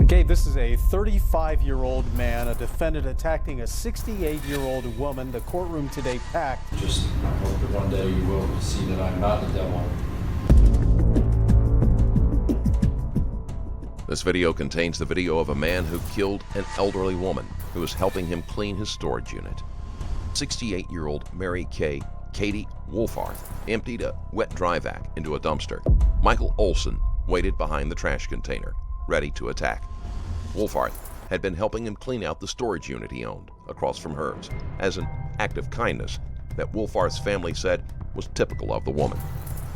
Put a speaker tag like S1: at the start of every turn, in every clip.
S1: Okay, this is a 35-year-old man, a defendant attacking a 68-year-old woman. The courtroom today packed.
S2: Just hope that one day you will see that I'm not the devil.
S3: This video contains the video of a man who killed an elderly woman who was helping him clean his storage unit. 68-year-old Mary Katie Wolfarth emptied a wet dry vac into a dumpster. Michael Olson waited behind the trash container, ready to attack. Wolfarth had been helping him clean out the storage unit he owned across from hers as an act of kindness that Wolfarth's family said was typical of the woman.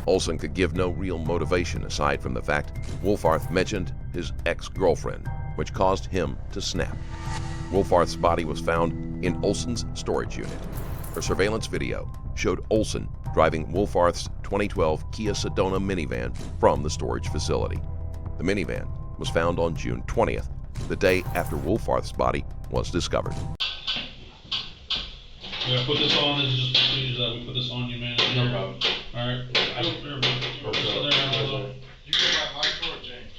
S3: Olson could give no real motivation aside from the fact Wolfarth mentioned his ex-girlfriend, which caused him to snap. Wolfarth's body was found in Olson's storage unit. A surveillance video showed Olson driving Wolfarth's 2012 Kia Sedona minivan from the storage facility. The minivan was found on June 20th, the day after Wolfarth's body was discovered.
S4: We're gonna put this on. This is just procedure that we put this on you, man.
S2: No problem.
S4: All right.
S5: You go by Michael or James?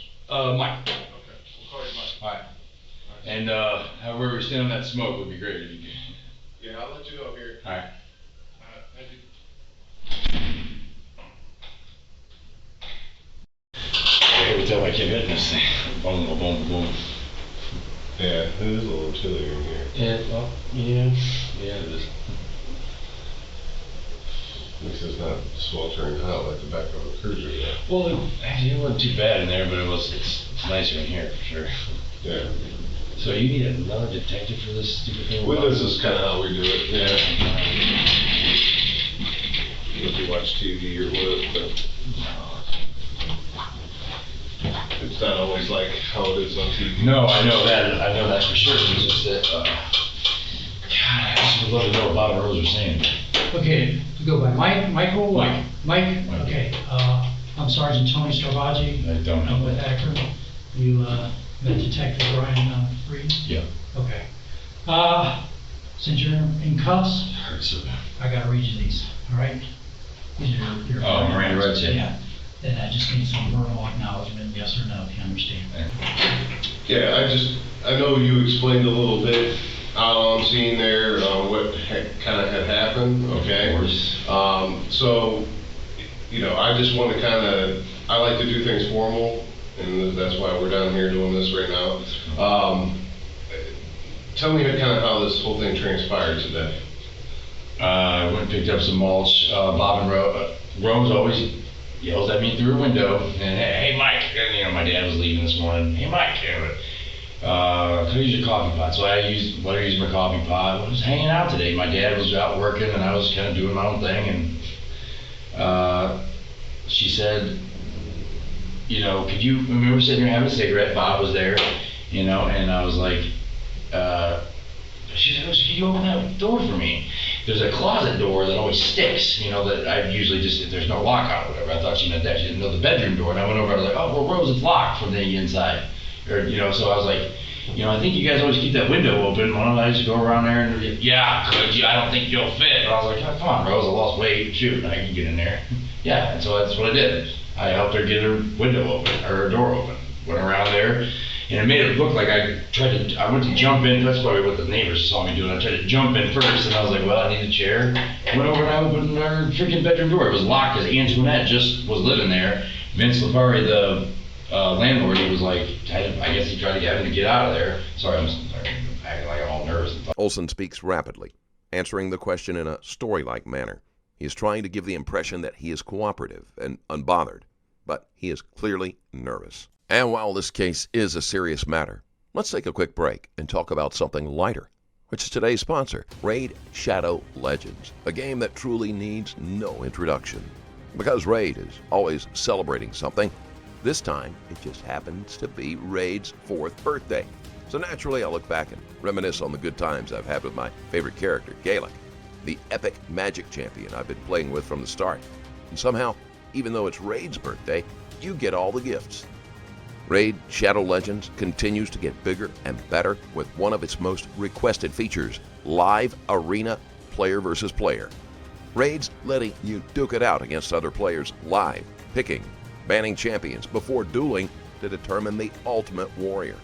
S2: Mike.
S5: Okay, we'll call you Mike.
S2: All right. And however we stand on that smoke would be great if you could.
S5: Yeah, I'll let you go here.
S2: All right.
S5: Thank you.
S2: Every time I keep hitting this thing, boom, boom, boom, boom.
S5: Yeah, it is a little chilly in here.
S2: Yeah, well, yeah, it is.
S5: At least it's not sweltering hot like the back of a cruiser yet.
S2: Well, actually, it wasn't too bad in there, but it's nicer in here for sure.
S5: Yeah.
S2: So you need another detective for this stupid thing?
S5: Well, this is kind of how we do it. Yeah. If you watch TV or what, but it's not always like how it is on TV.
S2: No, I know that for sure. It's just that, God, I just would love to know what Bob and Rose are saying.
S6: Okay, you go by Michael?
S2: Mike.
S6: Mike?
S2: Mike.
S6: Okay, I'm Sergeant Tony Starvaggi.
S2: I don't know.
S6: I'm with Akron. You, met Detective Brian Freed?
S2: Yeah.
S6: Okay. Since you're in cuffs,
S2: Hurts so bad.
S6: I gotta read you these, all right? These are your.
S2: Oh, Miranda rights, yeah.
S6: Yeah. Then I just need some verbal acknowledgement, yes or no, if you understand.
S5: Yeah, I know you explained a little bit out on scene there, what kind of had happened, okay?
S2: Of course.
S5: So, you know, I just want to I like to do things formal, and that's why we're down here doing this right now. Tell me kind of how this whole thing transpired today.
S2: I went and picked up some mulch. Bob and Rose always yells at me through a window, and hey Mike, and, you know, my dad was leaving this morning. Hey Mike, could I use your coffee pot? So I used my coffee pot. I was hanging out today. My dad was out working, and I was kind of doing my own thing. And she said, you know, we were sitting here having a cigarette. Bob was there, you know, and I was like, she said, can you open that door for me? There's a closet door that always sticks, you know, that I usually just, if there's no lock on it or whatever. I thought she meant that. She didn't know the bedroom door. And I went over, I was like, oh, well, Rose, it's locked from the inside. Or, you know, so I was like, you know, I think you guys always keep that window open. Why don't I just go around there and, yeah, could you? I don't think you'll fit. And I was like, oh, come on, Rose, I lost weight. Shoot, I can get in there. Yeah, and so that's what I did. I helped her get her window open, or her door open. Went around there, and it made it look like I went to jump in. That's probably what the neighbors saw me doing. I tried to jump in first, and I was like, well, I need a chair. Went over and I opened our freaking bedroom door. It was locked because Antoinette just was living there. Vince Lipari, the landlord, he was like, I guess he tried to get him to get out of there. Sorry, I'm acting like I'm all nervous.
S3: Olson speaks rapidly, answering the question in a story-like manner. He is trying to give the impression that he is cooperative and unbothered, but he is clearly nervous. And while this case is a serious matter, let's take a quick break and talk about something lighter, which is today's sponsor, Raid Shadow Legends, a game that truly needs no introduction. Because Raid is always celebrating something, this time it just happens to be Raid's 4th birthday. So naturally I look back and reminisce on the good times I've had with my favorite character, Gaelic, the epic magic champion I've been playing with from the start. And somehow, even though it's Raid's birthday, you get all the gifts. Raid Shadow Legends continues to get bigger and better with one of its most requested features, live arena player versus player. Raid's letting you duke it out against other players live, picking, banning champions before dueling to determine the ultimate warrior.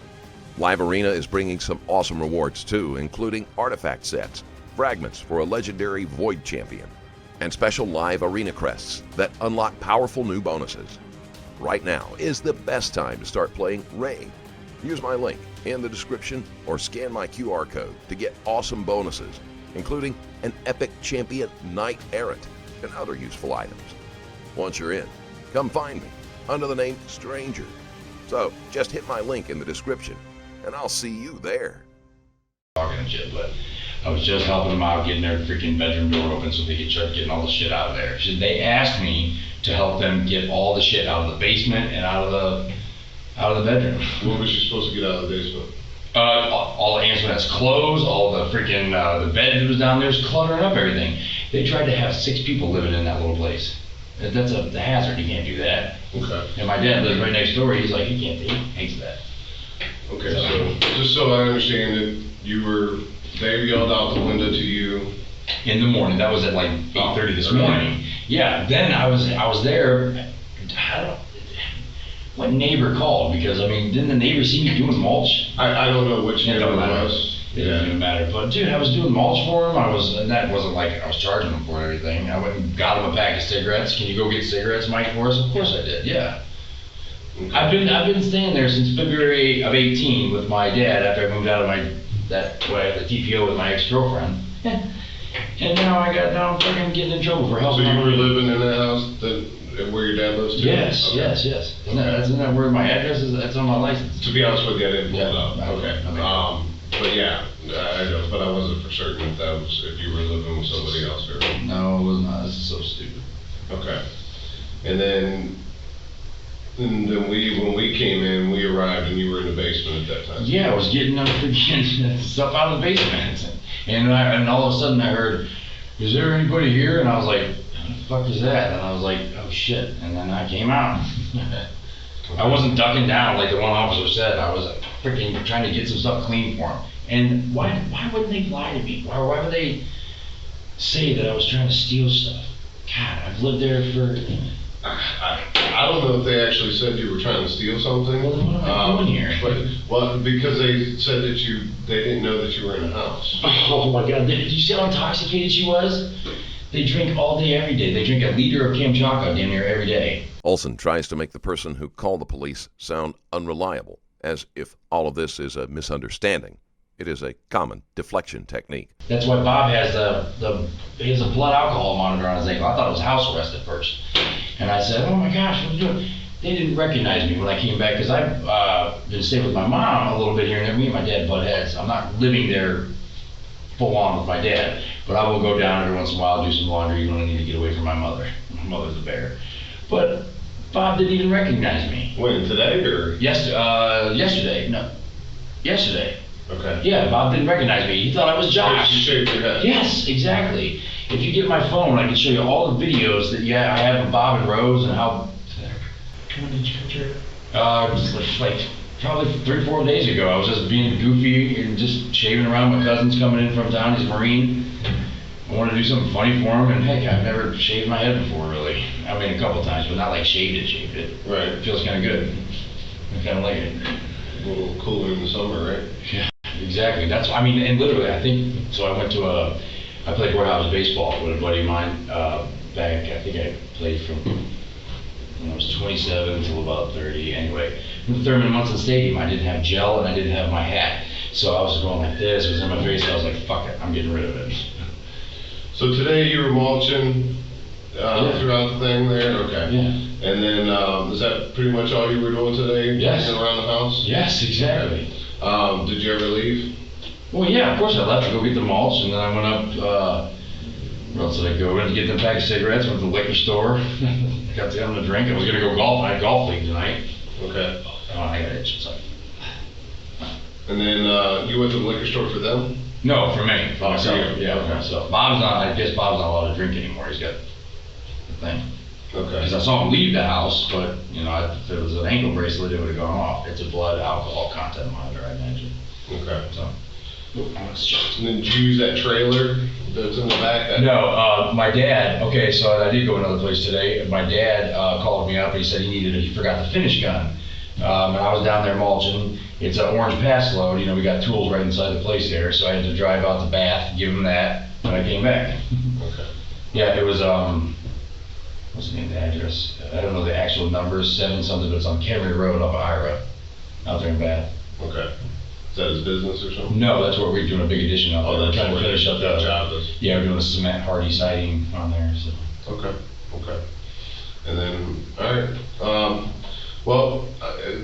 S3: Live Arena is bringing some awesome rewards too, including artifact sets, fragments for a legendary Void champion, and special Live Arena crests that unlock powerful new bonuses. Right now is the best time to start playing Raid. Use my link in the description or scan my QR code to get awesome bonuses, including an epic champion Knight Errant and other useful items. Once you're in, come find me under the name Stranger. So just hit my link in the description and I'll see you there.
S2: Talking and shit, but I was just helping them out getting their freaking bedroom door open so they could start getting all the shit out of there. So they asked me to help them get all the shit out of the basement and out of the bedroom.
S5: What was you supposed to get out of the basement?
S2: All the Antoinette's clothes, all the freaking the bed that was down there, is cluttering up everything. They tried to have 6 people living in that little place. That's a hazard. You can't do that.
S5: Okay.
S2: And my dad lives right next door. He's like, he hates that.
S5: Okay, so just so I understand it, they yelled out the window to you.
S2: In the morning. That was at like 8:30 this morning. Yeah. Then I was there. What neighbor called? Because I mean, didn't the neighbor see me doing mulch?
S5: I don't know which neighbor it was.
S2: It doesn't even matter. But dude, I was doing mulch for him. And that wasn't like I was charging him for everything. I went and got him a pack of cigarettes. Can you go get cigarettes, Mike, for us? Of course I did. Yeah.
S5: Okay.
S2: I've been staying there since February of 18 with my dad after I moved out of the TPO with my ex-girlfriend. And now I got down fucking getting in trouble for
S5: So
S2: helping.
S5: you were living in that house where your dad lives too?
S2: Yes,
S5: Okay.
S2: yes. Isn't that where my address is? That's on my license.
S5: To be honest with you, I didn't pull it
S2: Yeah,
S5: up. Okay. But yeah, I know, but I wasn't for certain if you were living with somebody else or.
S2: No, it was not. This is so stupid.
S5: Okay. And then when we came in, we arrived and you were in the basement at that time.
S2: Yeah, I was getting stuff out of the basement. And all of a sudden I heard, is there anybody here? And I was like, what the fuck is that? And I was like, oh shit. And then I came out. I wasn't ducking down like the one officer said. I was freaking trying to get some stuff clean for him. And why wouldn't they lie to me? Why would they say that I was trying to steal stuff? God, I've lived there for...
S5: I don't know if they actually said you were trying to steal something.
S2: Well, then what am I doing here?
S5: Because they said that they didn't know that you were in the house.
S2: Oh my God, did you see how intoxicated she was? They drink all day, every day. They drink a liter of Kamchatka down here every day.
S3: Olson tries to make the person who called the police sound unreliable, as if all of this is a misunderstanding. It is a common deflection technique.
S2: That's why Bob has he has a blood alcohol monitor on his ankle. I thought it was house arrest at first. And I said, oh my gosh, what are you doing? They didn't recognize me when I came back because I've been staying with my mom a little bit here and there. Me and my dad butt heads. I'm not living there full on with my dad, but I will go down every once in a while, do some laundry when I need to get away from my mother. My mother's a bear. But Bob didn't even recognize me.
S5: When, today or?
S2: Yesterday. No. Yesterday.
S5: Okay.
S2: Yeah, Bob didn't recognize me. He thought I was Josh.
S5: You shaved your head.
S2: Yes, exactly. If you get my phone, I can show you all the videos that I have of Bob and Rose and how.
S6: When did you cut your hair?
S2: Like probably 3-4 days ago. I was just being goofy and just shaving around. My cousin's coming in from town. He's a Marine. I wanted to do something funny for him, and heck, I've never shaved my head before, really. I mean, a couple times, but not like shaved it.
S5: Right.
S2: It feels kind of good. I kind of like it.
S5: A little cooler in the summer, right?
S2: Yeah, exactly. And literally, I think, so I went to I played courthouse baseball with a buddy of mine back, I think I played from when I was 27 until about 30. Anyway, in the Thurman Munson Stadium, I didn't have gel and I didn't have my hat. So I was going like this, it was in my face, I was like, fuck it, I'm getting rid of it.
S5: So today you were mulching throughout the thing there? Okay.
S2: Yeah.
S5: And then, is that pretty much all you were doing today?
S2: Yes.
S5: Hanging around the house?
S2: Yes, exactly.
S5: Did you ever leave?
S2: Well, yeah, of course I left to go get the mulch, and then I went up, where else did I go? Went to get them pack of cigarettes, went to the liquor store, got them a drink. I was gonna go golf. I had golf league tonight.
S5: Okay.
S2: Oh, I got itch, sorry.
S5: And then, you went to the liquor store for them?
S2: No, for me, for
S5: Oh,
S2: myself.
S5: for you.
S2: Yeah,
S5: Okay.
S2: for myself. I guess Bob's not allowed to drink anymore. He's got the thing.
S5: Okay.
S2: Because I saw him leave the house, but if it was an ankle bracelet, it would have gone off. It's a blood alcohol content monitor, I imagine.
S5: Okay.
S2: So.
S5: And then did you use that trailer that's in the back?
S2: No, my dad, okay, so I did go another place today. My dad called me up and he said he forgot the finish gun And I was down there mulching. It's an orange pass load, we got tools right inside the place there, so I had to drive out to Bath, give them that, and I came back.
S5: Okay.
S2: Yeah, it was, what's the name of the address? I don't know the actual numbers, 7 something, but it's on Camry Road off of Ira, out there in Bath.
S5: Okay. Is that his business or something?
S2: No, that's where we're doing a big addition out there.
S5: Oh, that's
S2: We're trying to
S5: where
S2: finish up
S5: that
S2: the
S5: job is.
S2: Yeah, we're doing a cement hardy siding on there, so.
S5: Okay, okay. And then, all right. Well,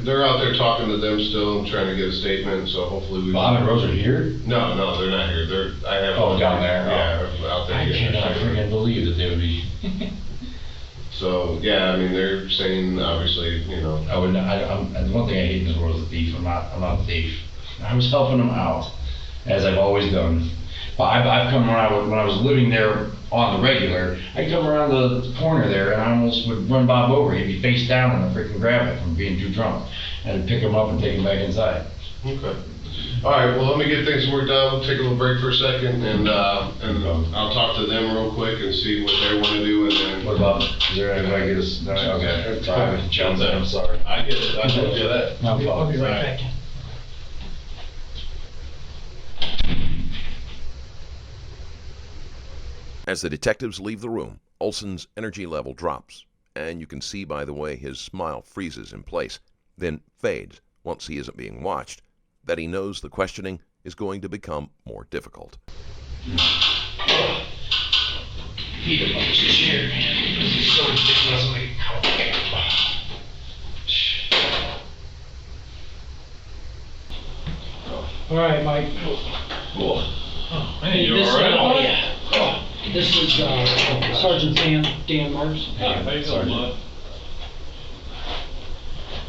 S5: they're out there talking to them still, trying to get a statement, so hopefully we.
S2: Bob and Rose are here?
S5: No, they're not here. I have.
S2: Oh, down there?
S5: Yeah, out there.
S2: I
S5: getting their
S2: cannot
S5: statement.
S2: freaking believe that they would be.
S5: So, yeah, I mean, they're saying, obviously,
S2: I would not, the one thing I hate in this world is a thief. I'm not a thief. I was helping them out, as I've always done. But I've come around, when I was living there on the regular, I'd come around the corner there and I almost would run Bob over. He'd be face down and I'd freaking grab it from being too drunk. I'd pick him up and take him back inside.
S5: Okay. All right, well, let me get things worked out. We'll take a little break for a second, and I'll talk to them real quick and see what they want to do, and then.
S2: What about, is there any way I get us, no, okay, sorry, John's I'm sorry.
S5: I get it, I told you that.
S2: No
S6: I'll be
S2: problem.
S6: right back in.
S3: As the detectives leave the room, Olson's energy level drops, and you can see by the way his smile freezes in place, then fades once he isn't being watched, that he knows the questioning is going to become more difficult.
S2: Heat him up this chair, man. This is so ridiculous.
S6: All right, Mike.
S2: Cool.
S4: Hey, you
S6: This,
S4: all right?
S6: oh, yeah. This is Sergeant Dan Marks.
S4: Yeah, how you doing, bud?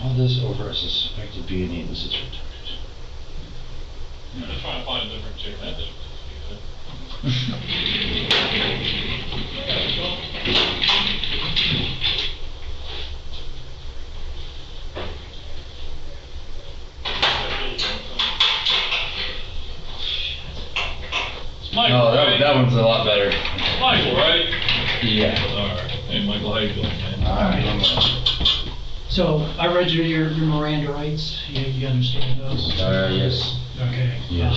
S2: All this over a suspected B&E, this is retarded.
S4: I'm just trying to find a different chick. That didn't It's Michael,
S2: No,
S4: right?
S2: that one's a lot better.
S4: Michael, right?
S2: Yeah.
S4: Alright. Hey, Michael, how you doing, man?
S2: Alright.
S6: So I read your Miranda rights. You understand those?
S2: Yes.
S6: Okay.
S2: Yes.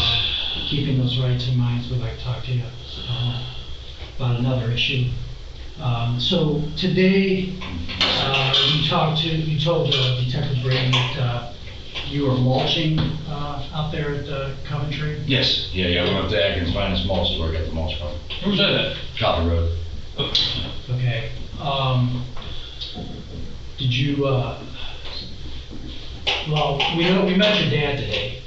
S6: Keeping those rights in mind, we'd like to talk to you about another issue. So today, you told Detective Brady that you were mulching out there at Coventry.
S2: Yes. Yeah, we went up to Atkins Finest Mulch, where I got the mulch from.
S4: Where's that at?
S2: Copper Road.
S6: Okay. Did you? Well, we met your dad today,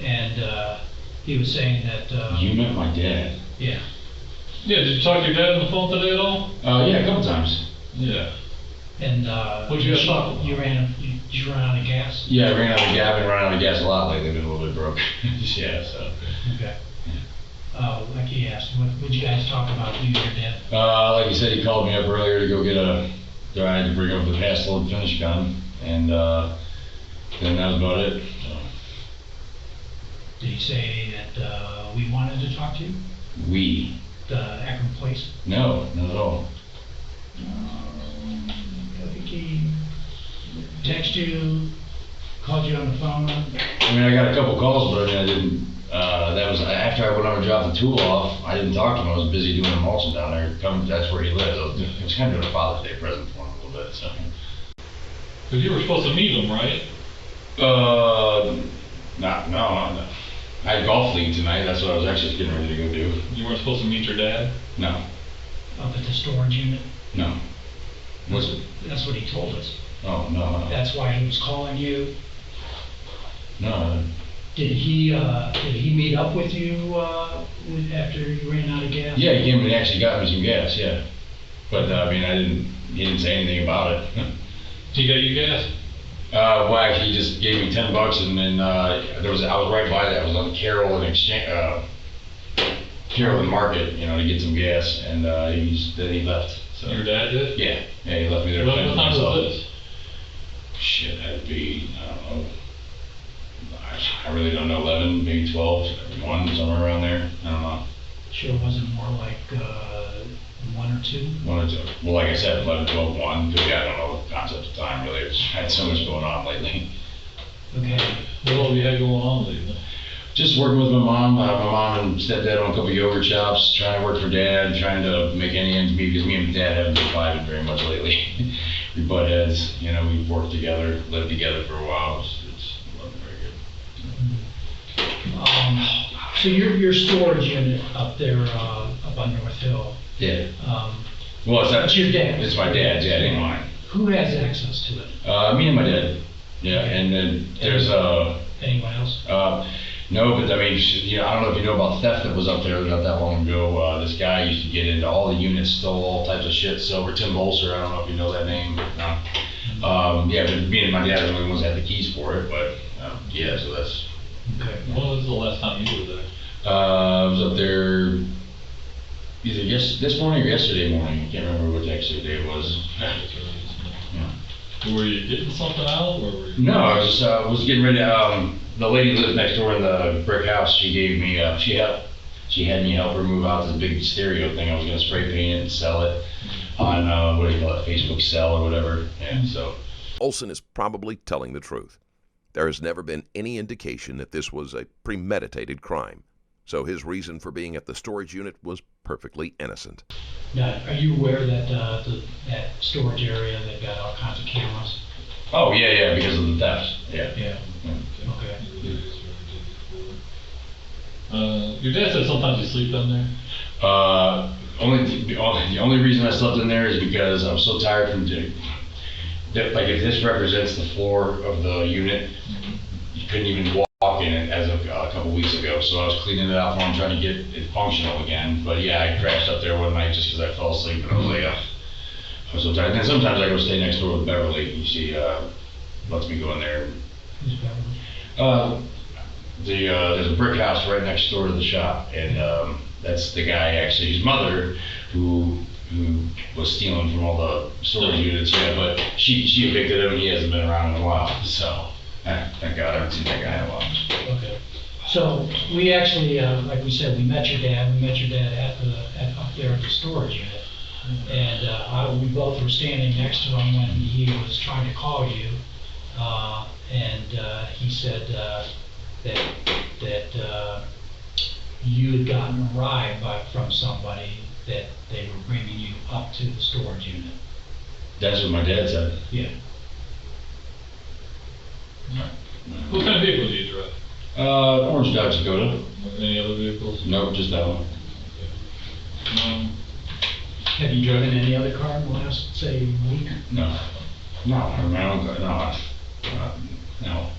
S6: and he was saying that.
S2: You met my dad?
S6: Yeah.
S4: Yeah, did you talk to your dad on the phone today at all?
S2: Yeah, a couple times.
S4: Yeah.
S6: And
S4: What'd you guys talk about?
S6: You ran out of gas.
S2: Yeah, I ran out of gas. I've been running out of gas a lot lately. I've been a little bit broke. Yeah, so.
S6: Okay. Like he asked, what'd you guys talk about, you and your dad?
S2: Like he said, he called me up earlier to go get I had to bring over the pass load finish gun, and then that was about it. So.
S6: Did he say that we wanted to talk to you?
S2: We?
S6: The Akron Place?
S2: No, not at all.
S6: I think he texted you, called you on the phone.
S2: I mean, I got a couple calls, but I mean, I didn't. That was after I went over and dropped the tool off. I didn't talk to him. I was busy doing the mulching down there. That's where he lives. It was kind of doing a Father's Day present for him a little bit. So.
S4: Because you were supposed to meet him, right?
S2: No. I had golf league tonight. That's what I was actually getting ready to go do.
S4: You weren't supposed to meet your dad?
S2: No.
S6: Up at the storage unit?
S2: No. What's it?
S6: That's what he told us.
S2: Oh, no.
S6: That's why he was calling you.
S2: No.
S6: Did he meet up with you after you ran out of gas?
S2: Yeah, he came and actually got me some gas, yeah. But, I mean, he didn't say anything about it.
S4: He got you gas?
S2: Well, actually, he just gave me $10, and then, I was right by that. I was on Carroll and Carroll and Market, to get some gas, and, then he left. So.
S4: Your dad did?
S2: Yeah, he left me there.
S4: What time was this?
S2: Shit, that'd be, I don't know. I really don't know, 11, maybe 12, 1, somewhere around there. I don't know.
S6: Sure it wasn't more like 1 or 2?
S2: 1 or 2. Well, like I said, 11, 12, 1. Because, yeah, I don't know the concept of time, really. I had so much going on lately.
S6: Okay.
S4: What all you had going on lately?
S2: Just working with my mom. My mom and stepdad own a couple yogurt shops, trying to work for dad, trying to make any ends meet, because me and dad haven't been vibing very much lately. We butt heads, you know, we've worked together, lived together for a while. It wasn't very good.
S6: So your storage unit up there, up on North Hill,
S2: Yeah. Well, it's not.
S6: that's your dad's?
S2: It's my dad's, yeah, it ain't mine.
S6: Who has access to it?
S2: Me and my dad. Yeah, and then there's
S6: Anyone else?
S2: no, but I mean, you know, I don't know if you know about theft that was up there not that long ago. This guy used to get into all the units, stole all types of shit. Silver Tim Bolser, I don't know if you know that name. No. Yeah, but me and my dad are the only ones that had the keys for it. But yeah, so that's.
S6: Okay.
S4: When was the last time you were there?
S2: I was up there either this morning or yesterday morning. I can't remember which actually day it was. Yeah.
S4: Were you getting something out, or were you?
S2: No, I was just was getting ready. The lady who lives next door in the brick house. She gave me. She had me help her move out this big stereo thing. I was gonna spray paint it and sell it on what do you call it, Facebook sell or whatever. And so.
S3: Olson is probably telling the truth. There has never been any indication that this was a premeditated crime, so his reason for being at the storage unit was perfectly innocent.
S6: Now, are you aware that that storage area, they've got all kinds of cameras?
S2: Oh yeah, because of the theft. Yeah.
S6: Yeah. Okay.
S4: Your dad said sometimes you sleep down there?
S2: The only reason I slept in there is because I was so tired from doing. Like if this represents the floor of the unit, you couldn't even walk in it as of a couple weeks ago. So I was cleaning it out for him, trying to get it functional again. But yeah, I crashed up there one night just because I fell asleep and I was like, I was so tired. And then sometimes I go stay next door with Beverly. You see, lets me go in there.
S6: Who's Beverly?
S2: There's a brick house right next door to the shop, and that's the guy actually, his mother, who was stealing from all the storage units. Yeah, but she evicted him. He hasn't been around in a while, so thank God I haven't seen that guy in a while.
S6: Okay. So we actually, like we said, we met your dad. We met your dad up there at the storage unit, and we both were standing next to him when he was trying to call you, and he said that you had gotten a ride from somebody that they were bringing you up to the storage unit.
S2: That's what my dad said.
S6: Yeah.
S4: What kind of vehicle do you drive?
S2: Orange Dodge Dakota.
S4: Any other vehicles?
S2: No, just that one.
S6: Have you driven any other car in the last, say, week?
S2: No, my own car. No.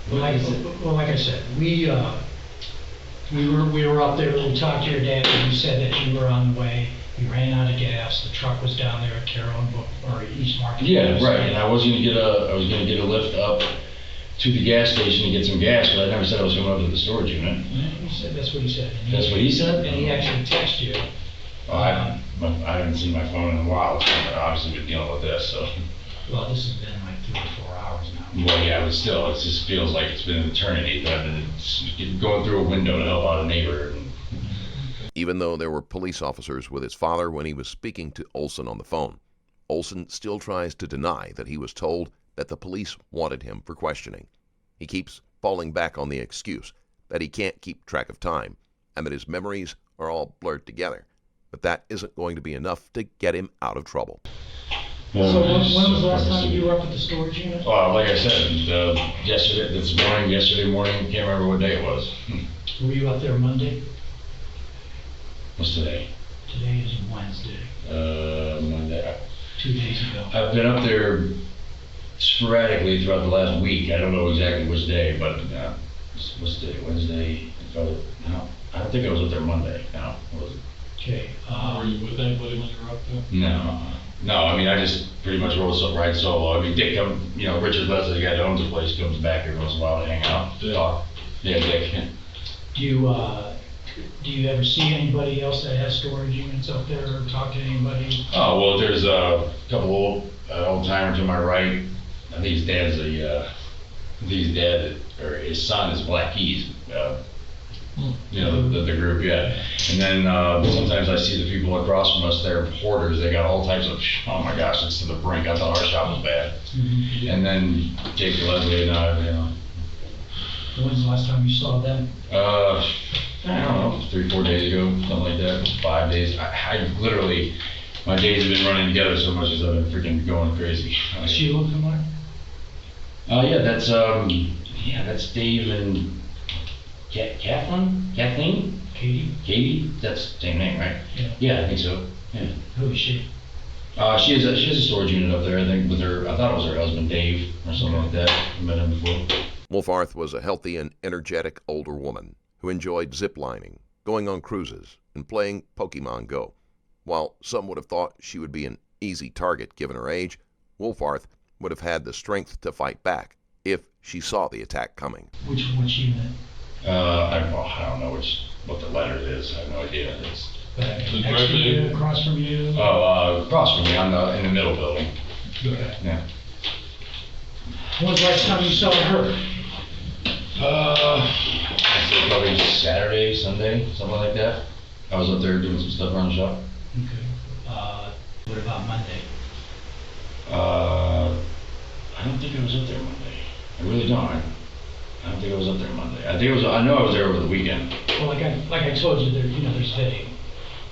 S6: Well, like I said, we were up there, we talked to your dad, and you said that you were on the way, you ran out of gas, the truck was down there at Carroll or East Market.
S2: Yeah, right. And I was gonna get a lift up to the gas station to get some gas, but I never said I was going up to the storage unit.
S6: Yeah, he said, that's what he said.
S2: That's what he said?
S6: And he actually texted you.
S2: I haven't seen my phone in a while. I've obviously been dealing with this, so.
S6: Well, this has been like 3 or 4 hours now.
S2: Well, yeah, but still, it just feels like it's been an eternity that I've been going through a window to help out a neighbor.
S3: Even though there were police officers with his father when he was speaking to Olson on the phone, Olson still tries to deny that he was told that the police wanted him for questioning. He keeps falling back on the excuse that he can't keep track of time and that his memories are all blurred together. But that isn't going to be enough to get him out of trouble.
S6: So when was the last time you were up at the storage unit?
S2: Like I said, yesterday morning, can't remember what day it was.
S6: Were you up there Monday?
S2: What's today?
S6: Today is Wednesday.
S2: Monday.
S6: 2 days ago.
S2: I've been up there sporadically throughout the last week. I don't know exactly which day, but what's today? Wednesday? No, I don't think I was up there Monday. No, was it?
S6: Okay.
S4: Were you with anybody when you were up there?
S2: No. I mean, I just pretty much ride solo. I mean, Dick Richard Leslie, the guy that owns the place, comes back every once in a while to hang out.
S4: Yeah.
S2: Yeah, Dick.
S6: Do you ever see anybody else that has storage units up there or talk to anybody?
S2: Oh, well, there's a couple old timers to my right. I think his son is Black Keys. You know, the group, yeah. And then sometimes I see the people across from us, they're porters, they got all types of, oh my gosh, it's to the brink. I thought our shop was bad. And then Jake Leslie and I, you know.
S6: When's the last time you saw them?
S2: I don't know, 3-4 days ago, something like that, 5 days. I literally, my days have been running together so much as I've been freaking going crazy.
S6: Does she look familiar?
S2: Yeah, that's Dave and Kathleen? Katie? That's the same name, right?
S6: Yeah.
S2: Yeah, I think so, yeah.
S6: Who is she?
S2: She has a storage unit up there, I think, with her, I thought it was her husband Dave, or something like that. I met him before.
S3: Wolfarth was a healthy and energetic older woman who enjoyed ziplining, going on cruises, and playing Pokemon Go. While some would have thought she would be an easy target given her age, Wolfarth would have had the strength to fight back if she saw the attack coming.
S6: Which unit?
S2: I don't know what the letter is. I have no idea. It's
S6: Next to you, across from you?
S2: across from me, in the middle building.
S6: Okay.
S2: Yeah.
S6: When's the last time you saw her?
S2: I'd say probably Saturday, Sunday, something like that. I was up there doing some stuff around the shop.
S6: Okay. What about Monday?
S2: I don't think I was up there Monday. I really don't. I don't think I was up there Monday. I know I was there over the weekend.
S6: Well, like I told you, there's video.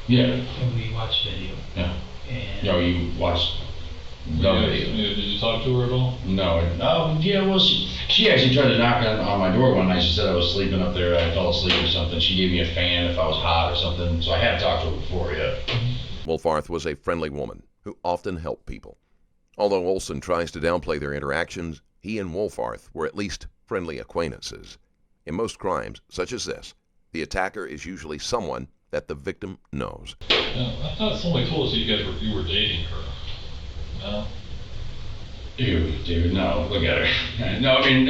S2: Yeah.
S6: And we watched video.
S2: Yeah.
S6: And
S2: No, you watched the video.
S4: Yeah, did you talk to her at all?
S2: No. Yeah, well, she actually tried to knock on my door one night. She said I was sleeping up there. I fell asleep or something. She gave me a fan if I was hot or something. So I had talked to her before, yeah.
S3: Wolfarth was a friendly woman who often helped people. Although Olson tries to downplay their interactions, he and Wolfarth were at least friendly acquaintances. In most crimes, such as this, the attacker is usually someone that the victim knows.
S4: Yeah, I thought somebody told us you were dating her. No?
S2: Dude, no, look at her. No, I mean,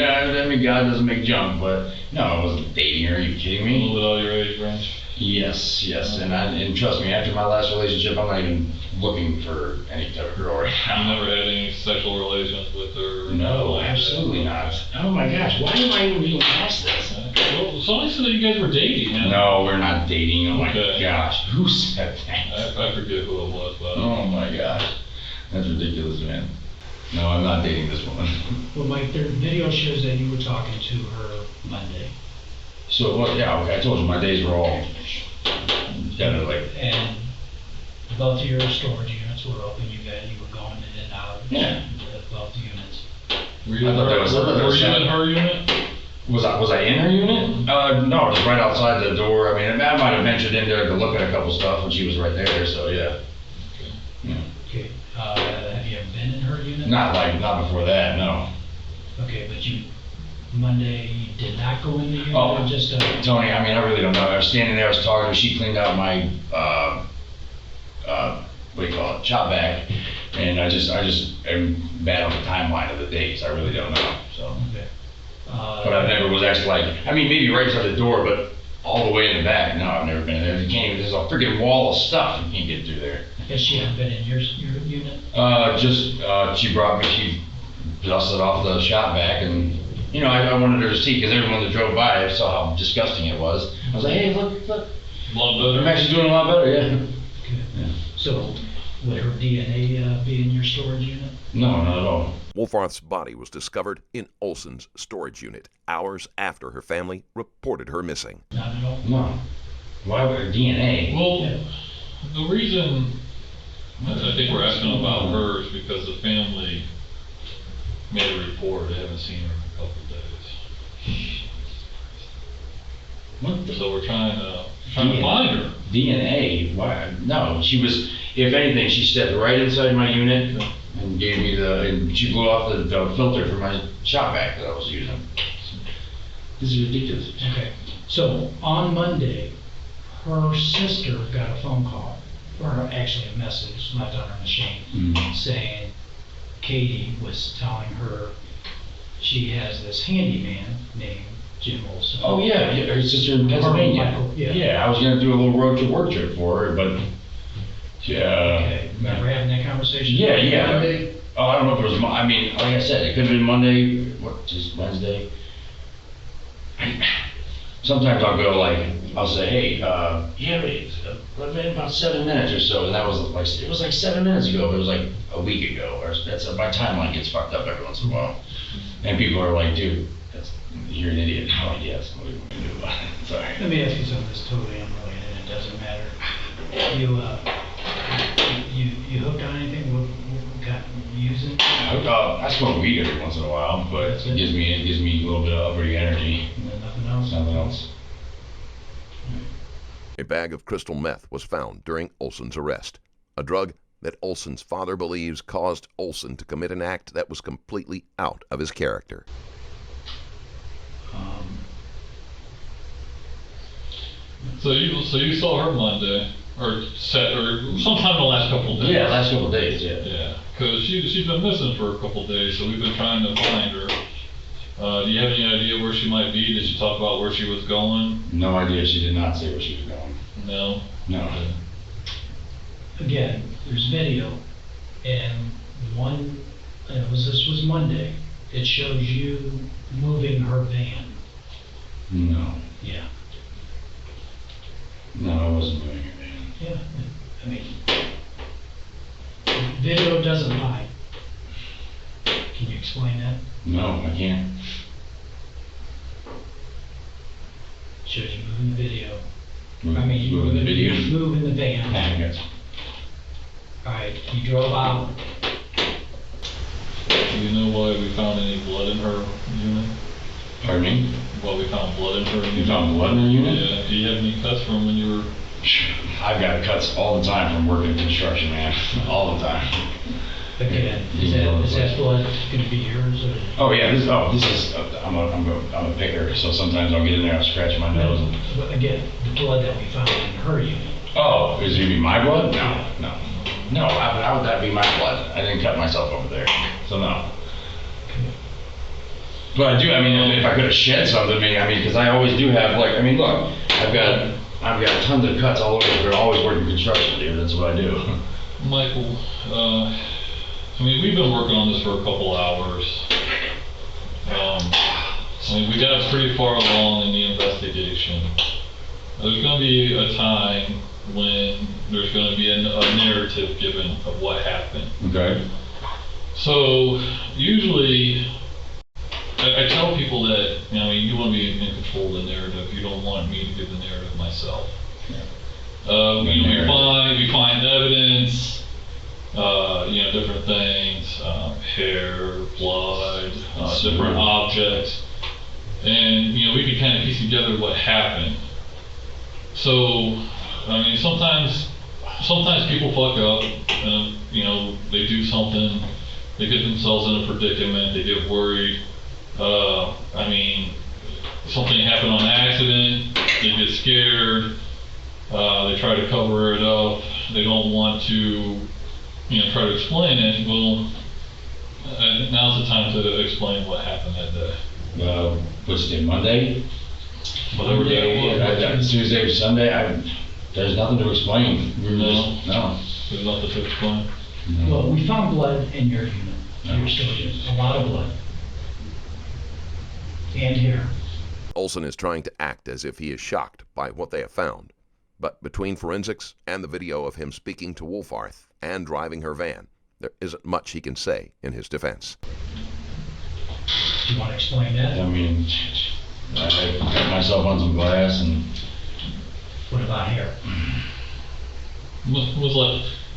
S2: God doesn't make junk, but no, I wasn't dating her. Are you kidding
S4: A
S2: me?
S4: little bit out of your age range?
S2: Yes, and trust me, after my last relationship, I'm not even looking for any type of girl right
S4: You
S2: now.
S4: never had any sexual relations with her?
S2: No, absolutely not. Oh my gosh, why am I even being asked this?
S4: Well, somebody said that you guys were dating, man.
S2: No, we're not dating. Oh my
S4: Okay.
S2: gosh, who said that?
S4: I forget who it was, but
S2: Oh my gosh, that's ridiculous, man. No, I'm not dating this woman.
S6: well, Mike, their video shows that you were talking to her Monday.
S2: So, well, yeah, okay, I told you my days were all kind of like,
S6: And both of your storage units were open. You were going in and out of
S2: Yeah.
S6: both units.
S4: were you
S2: I thought that was-
S4: were you in her unit?
S2: was I in her unit? No, just right outside the door. I mean, I might have ventured in there to look at a couple stuff when she was right there, so yeah. Yeah.
S6: Okay. Have you ever been in her unit?
S2: Not before that, no.
S6: Okay, but Monday, you did not go in the unit?
S2: Oh.
S6: Or just
S2: Tony, I mean, I really don't know. I was standing there, I was talking to her, she cleaned out my, what do you call it, shop bag. And I just am bad on the timeline of the dates. I really don't know, so.
S6: Okay.
S2: But I never was actually like, I mean, maybe right outside the door, but all the way in the back, no, I've never been there. You can't even, there's a freaking wall of stuff, you can't get through there.
S6: Has she ever been in your unit?
S2: She brought me, she dusted off the shop vac, and, you know, I wanted her to see, because everyone that drove by saw how disgusting it was. I was like, hey, look,
S4: A lot better.
S2: I'm actually doing a lot better, yeah.
S6: Okay.
S2: Yeah.
S6: So, would her DNA be in your storage unit?
S2: No, not at all.
S3: Wolfarth's body was discovered in Olson's storage unit hours after her family reported her missing.
S6: Not at all?
S2: No. Why would her DNA?
S4: Well,
S6: Yeah.
S4: the reason I think we're asking about her is because the family made a report. They haven't seen her in a couple of days.
S2: What the?
S4: So we're trying to find her.
S2: DNA? Why? No, she was, if anything, she stepped right inside my unit and gave me and she blew off the filter for my shop vac that I was using. This is ridiculous.
S6: Okay. So, on Monday, her sister got a phone call, or actually a message left on her machine, saying Katie was telling her she has this handyman named Jim Olson.
S2: Oh yeah, her sister in Pennsylvania.
S6: Michael, yeah.
S2: Yeah, I was gonna do a little work trip for her, but yeah.
S6: Okay, remember having that conversation?
S2: Yeah.
S6: Monday?
S2: Oh, I don't know if it was, I mean, like I said, it could have been Monday, what, just Wednesday. sometimes I'll go like, I'll say, hey, yeah, wait, about 7 minutes or so, and that was like, it was like 7 minutes ago, but it was like a week ago, or that's, my timeline gets fucked up every once in a while. And people are like, dude, you're an idiot. I'm like, yes, what are you gonna do about it? Sorry.
S6: Let me ask you something that's totally unrelated, it doesn't matter. You hooked on anything? What kind you using?
S2: I smoke weed every once in a while, but it gives me a little bit of uppity energy.
S6: Nothing else?
S2: Nothing else.
S3: A bag of crystal meth was found during Olson's arrest, a drug that Olson's father believes caused Olson to commit an act that was completely out of his character.
S4: So you saw her Monday, or sometime in the last couple of days?
S2: Yeah, last couple of days, yeah.
S4: Yeah, because she's been missing for a couple of days, so we've been trying to find her. Do you have any idea where she might be? Did she talk about where she was going?
S2: No idea. She did not say where she was going.
S4: No?
S2: No.
S6: Again, there's video, and this was Monday. It shows you moving her van.
S2: No.
S6: Yeah.
S2: No, I wasn't doing it, man.
S6: Yeah, I mean, video doesn't lie. Can you explain that?
S2: No, I can't.
S6: Shows you moving the video.
S2: Moving the video.
S6: Moving the van.
S2: Yes.
S6: Alright, you drove out.
S4: Do you know why we found any blood in her unit?
S2: Pardon me?
S4: Why we found blood in her unit?
S2: You found blood in her unit?
S4: Yeah. Do you have any cuts from when you were?
S2: I've got cuts all the time from working construction, man. All the time.
S6: Again, is that blood gonna be yours or?
S2: Oh yeah, this is. I'm a picker, so sometimes I'll get in there, I'll scratch my nose.
S6: But again, the blood that we found in her unit.
S2: Oh, is it gonna be my blood? No. How would that be my blood? I didn't cut myself over there, so no. But I do. I mean, if I could have shed something, because I always do have look, I've got tons of cuts all over. We're always working construction, dude. That's what I do.
S4: Michael, we've been working on this for a couple hours. We got pretty far along in the investigation. There's going to be a time when there's going to be a narrative given of what happened.
S2: Okay.
S4: So usually, I tell people that you want to be in control of the narrative. You don't want me to give the narrative myself. Yeah. We find evidence. Different things, hair, blood, different objects, and we can kind of piece together what happened. So, sometimes people fuck up, and they do something, they get themselves in a predicament, they get worried. Something happened on accident, they get scared, they try to cover it up, they don't want to try to explain it. Well, now's the time to explain what happened that day.
S2: Which day? Monday?
S4: Whatever day it was.
S2: Tuesday or Sunday? There's nothing to explain.
S4: No.
S2: There's
S4: nothing to explain.
S2: No.
S6: Well, we found blood in your unit, your storage, a lot of blood. And hair.
S3: Olson is trying to act as if he is shocked by what they have found. But between forensics and the video of him speaking to Wolfarth and driving her van, there isn't much he can say in his defense.
S6: Do you want to explain that?
S2: I cut myself on some glass and...
S6: What about hair?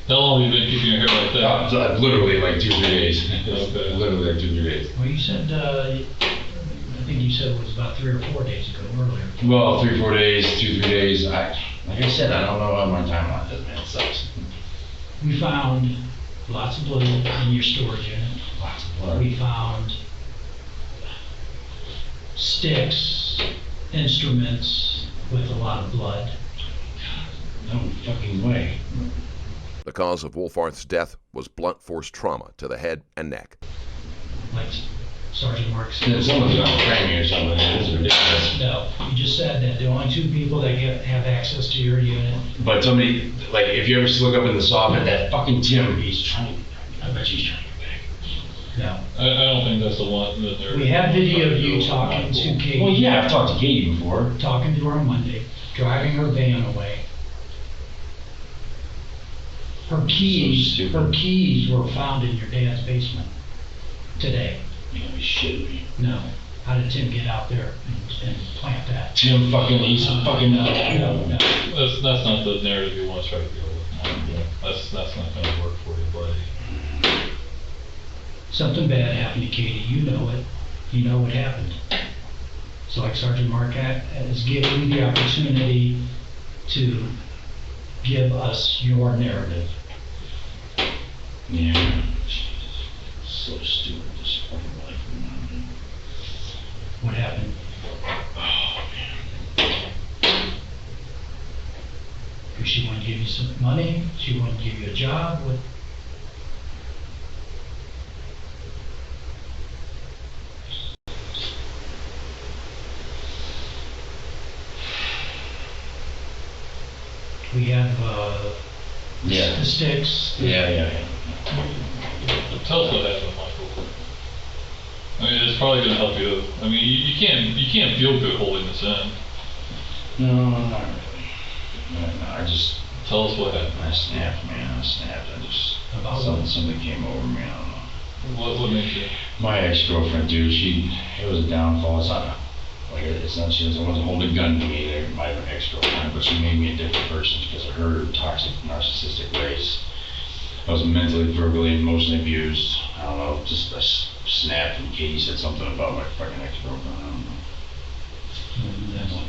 S4: How long have you been keeping your hair like that?
S2: Literally like 2-3 days.
S4: Okay.
S2: Literally like 2-3 days.
S6: Well, you said, I think you said it was about 3 or 4 days ago, earlier.
S2: Well, 3-4 days, 2-3 days. Like I said, I don't know what my timeline is, man. It sucks.
S6: We found lots of blood in your storage unit.
S2: Lots of blood.
S6: We found sticks, instruments with a lot of blood.
S2: No fucking way.
S3: The cause of Wolfarth's death was blunt force trauma to the head and neck.
S6: Like Sergeant Marks.
S2: Someone's gonna frame me or something. This is ridiculous.
S6: No, you just said that the only 2 people that have access to your unit.
S2: But somebody, if you ever look up in the soffit, that fucking Tim, I bet he's trying to get back.
S6: No.
S4: I don't think that's the one that they're.
S6: We have video of you talking to Katie.
S2: Well, yeah, I've talked to Katie before.
S6: Talking to her on Monday, driving her van away. Her keys were found in your dad's basement today.
S2: You gotta be shitting me.
S6: No. How did Tim get out there and plant that?
S2: Tim fucking, he's fucking,
S6: No.
S4: That's not the narrative you want to try to deal with. That's not gonna work for you, buddy.
S6: Something bad happened to Katie. You know it. You know what happened. So like Sergeant Marquette has given you the opportunity to give us your narrative.
S2: yeah. Jesus. So stupid, this fucking life, man.
S6: What happened?
S2: Oh, man.
S6: Did she want to give you some money? She wanted to give you a job? What? We have
S2: Yeah.
S6: the sticks.
S2: Yeah.
S4: Tell us what happened, Michael. I mean, it's probably gonna help you. I mean, you can't feel good holding this in.
S2: No, not really. No, I just,
S4: Tell us what happened.
S2: I snapped, man, I snapped. I just,
S6: About what?
S2: something came over me, I don't know.
S4: What makes you?
S2: My ex-girlfriend, dude, it was a downfall. It's not, like, it's not, she wasn't holding a gun to me. There might have been an ex-girlfriend, but she made me a different person because of her toxic, narcissistic ways. I was mentally, verbally, emotionally abused. I don't know, just I snapped, and Katie said something about my fucking ex-girlfriend. I don't know.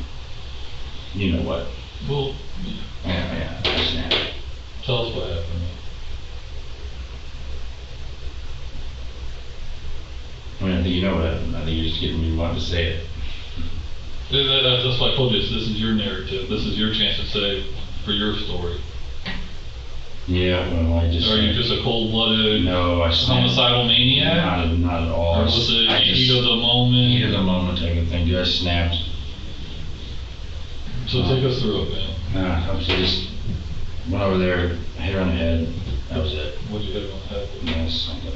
S2: You know what?
S4: Well,
S2: Yeah, I snapped.
S4: tell us what happened.
S2: I mean, I think you know what happened. I think you're just getting me wanting to say it.
S4: That's why I told you, this is your narrative. This is your chance to say for your story.
S2: Yeah, well, I just...
S4: Are you just a cold-blooded,
S2: No, I snapped.
S4: homicidal maniac?
S2: Not at all.
S4: Or was it
S2: I just-
S4: heat of the moment?
S2: Heat of the moment type of thing. Dude, I snapped.
S4: So take us through it, man.
S2: Nah, I just went over there, hit her on the head. That was it.
S4: What'd you hit on the head with?
S2: Yes, something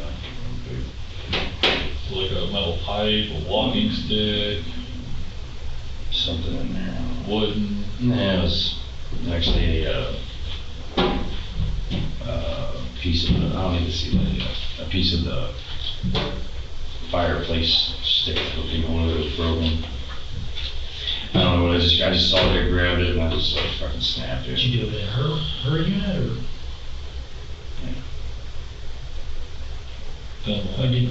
S4: Like a metal pipe, a walking stick,
S2: something in there.
S4: wooden?
S2: Yeah, it was actually a piece of the, I don't even see that, a piece of the fireplace stick looking one that was broken. I don't know what, I just saw it, I grabbed it, and I just like fucking snapped it.
S6: Did you do it in her unit or?
S4: Done
S6: Or
S4: that.
S6: did?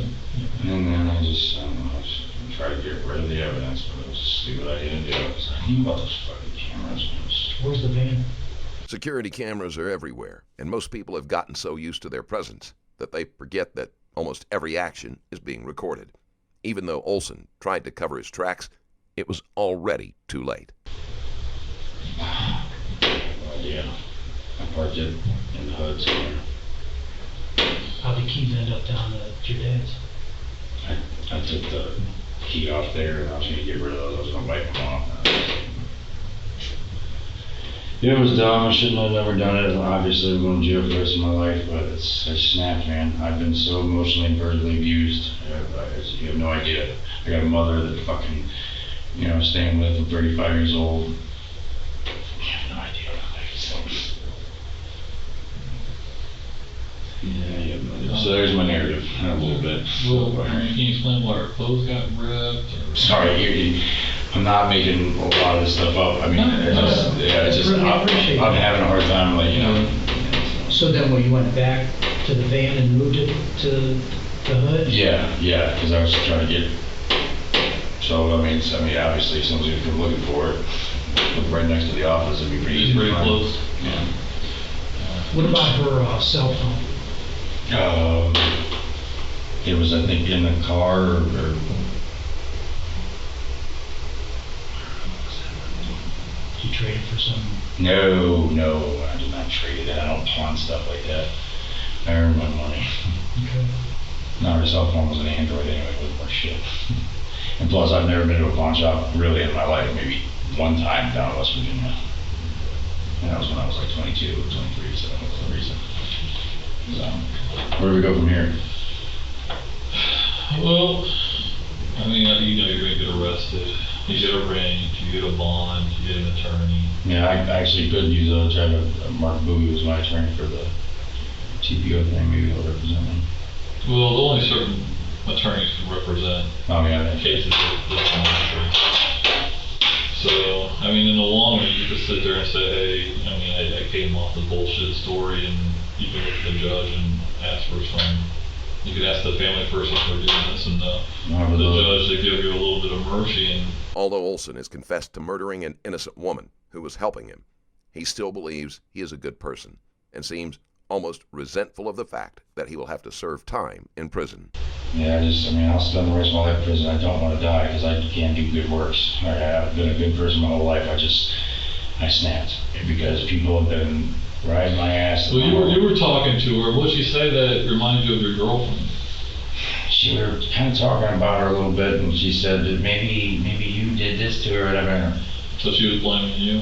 S2: And then I don't know, I just tried to get rid of the evidence, but it was a stupid idea to do it, because I knew about those fucking cameras. And it was,
S6: Where's the van?
S3: Security cameras are everywhere, and most people have gotten so used to their presence that they forget that almost every action is being recorded. Even though Olson tried to cover his tracks, it was already too late.
S2: no idea. I parked it in the hood somewhere.
S6: How'd the keys end up down at your dad's?
S2: I took the key off there, and I was gonna get rid of those, I was gonna wipe them off. It was dumb, I shouldn't have never done it, obviously I'm going to jail for the rest of my life, but I snapped, man. I've been so emotionally and verbally abused, you have no idea. I got a mother that fucking, staying with, I'm 35 years old. You have no idea what life is like. Yeah, you have no idea. So there's my narrative, a little bit.
S4: Well, can you explain why our clothes got ripped? Or?
S2: Sorry, I'm not making a lot of this stuff up. I mean, I'm having a hard time,
S6: So then when you went back to the van and moved it to the hood?
S2: Yeah, because I was trying to get, so, I mean, obviously, if someone's gonna come looking for it, look right next to the office, it'd be pretty easy.
S4: It's pretty
S2: to find.
S4: close.
S2: Yeah.
S6: What about her cell phone?
S2: It was, I think, in the car, or
S6: Did you trade it for some?
S2: no, I did not trade it. I don't pawn stuff like that. I earned my money.
S6: Okay.
S2: No, her cell phone was an Android anyway, it wasn't worth shit. And plus, I've never been to a pawn shop really in my life, maybe one time down in West Virginia. And that was when I was like 22, 23, so that was the reason. So, where do we go from here?
S4: Well, I mean, you know you're gonna get arrested. You get arraigned, you get a bond, you get an attorney.
S2: Yeah, I actually could use Mark Bowie was my attorney for the TPO thing. Maybe he'll represent me.
S4: Well, only certain attorneys can represent
S2: Oh yeah.
S4: cases of this nature. So, I mean, in the long run, you could sit there and say, hey, I mean, I came off the bullshit story, and you can look at the judge and ask for some. You could ask the family first if they're doing this, and the judge to give you a little bit of mercy. And
S3: Although Olson has confessed to murdering an innocent woman who was helping him, he still believes he is a good person and seems almost resentful of the fact that he will have to serve time in prison.
S2: Yeah, I mean, I'll spend the rest of my life in prison. I don't want to die because I can't do good works. I've been a good person my whole life. I snapped because people have been riding my ass.
S4: well, you were talking to her. What'd she say that reminded you of your girlfriend?
S2: We were kind of talking about her a little bit, and she said that maybe you did this to her or whatever.
S4: So she was blaming you?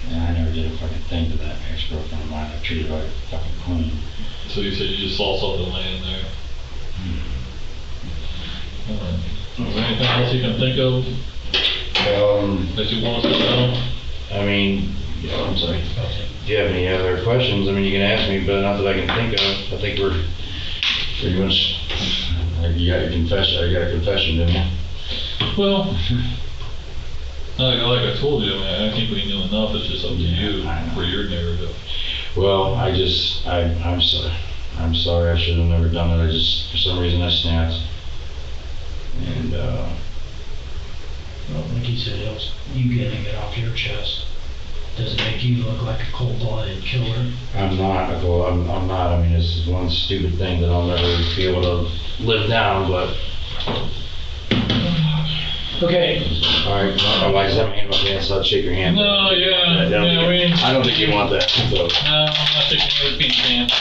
S2: Yeah, I never did a fucking thing to that ex-girlfriend of mine. I treated her like a fucking queen.
S4: So you said you just saw something laying there? Alright. Is there anything else you can think of that you want us to know?
S2: I mean, I'm sorry. Do you have any other questions? I mean, you can ask me, but not that I can think of. I think we're pretty much. You got your confession. I got a confession, didn't you?
S4: Well, like I told you, I mean, I think we knew enough. It's just up to you for your narrative.
S2: Well, I'm sorry. I'm sorry. I should have never done it. For some reason, I snapped. And
S6: Well, like you said, it was you getting it off your chest. Does it make you look like a cold-blooded killer?
S2: I'm not. I'm not. I mean, this is one stupid thing that I'll never be able to live down. But
S6: Okay.
S2: all right. Otherwise, let me hand my pants up. Shake your hand.
S4: No, yeah,
S2: I don't think you want that. So.
S4: No, I'm not taking your pink hand.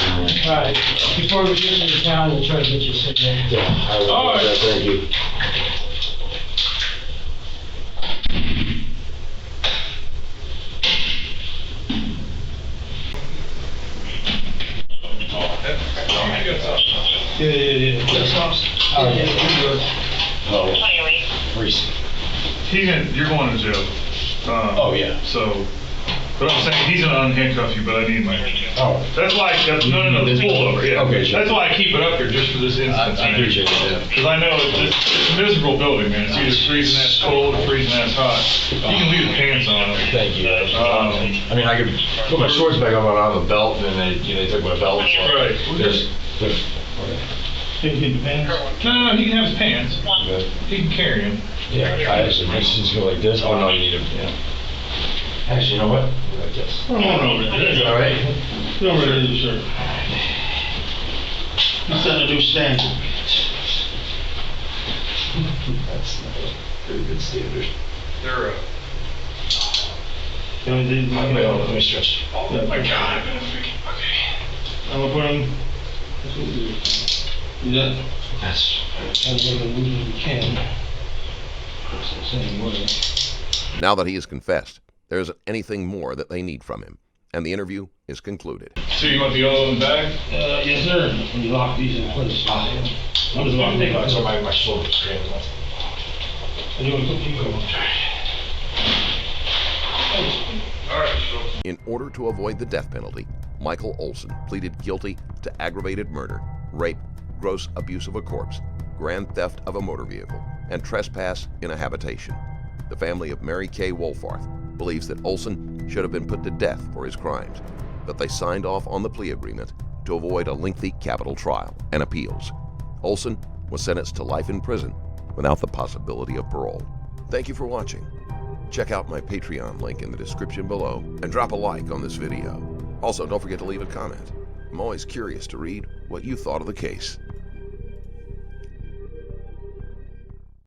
S6: All right. Before we get into town, we'll try to get you a cigarette.
S2: Yeah. I will.
S4: All right.
S2: Thank you.
S6: Yeah.
S2: Reese.
S7: You're going to jail.
S2: Oh yeah.
S7: So, but I'm saying he's gonna unhandcuff you, but I need my.
S2: Oh.
S7: That's why. No.
S2: This
S7: Pull over. Yeah.
S2: Okay, sure.
S7: That's why I keep it up here just for this instance.
S2: I appreciate it.
S7: Because I know it's a miserable building, man. It's either freezing ass cold or freezing ass hot. You can leave the pants on.
S2: Thank you. I mean, I could put my shorts back on, but I don't have a belt, and then they took my belt. So
S7: Right. No, he can have his pants. He can carry them.
S2: Yeah, I actually makes sense go like this. Oh no, you need them. Yeah. Actually, you know what? Like this.
S7: Come on over there.
S2: All right.
S7: Come over there, sir.
S6: You set a new standard.
S2: That's not a pretty good standard.
S7: They're
S2: Let me stretch.
S7: Oh my God. Okay. I'm gonna put him. That's what we do. Do that.
S2: That's.
S7: As we can. Same way.
S3: Now that he has confessed, there isn't anything more that they need from him, and the interview is concluded.
S7: So you want the yellow in the bag?
S6: Yes, sir. When you lock these in place. I'm just locking them in.
S2: So my shoulder's straight.
S6: And you want to keep going.
S7: All right. So.
S3: In order to avoid the death penalty, Michael Olson pleaded guilty to aggravated murder, rape, gross abuse of a corpse, grand theft of a motor vehicle, and trespass in a habitation. The family of Mary Kay Wolfarth believes that Olson should have been put to death for his crimes, but they signed off on the plea agreement to avoid a lengthy capital trial and appeals. Olson was sentenced to life in prison without the possibility of parole. Thank you for watching. Check out my Patreon link in the description below and drop a like on this video. Also, don't forget to leave a comment. I'm always curious to read what you thought of the case.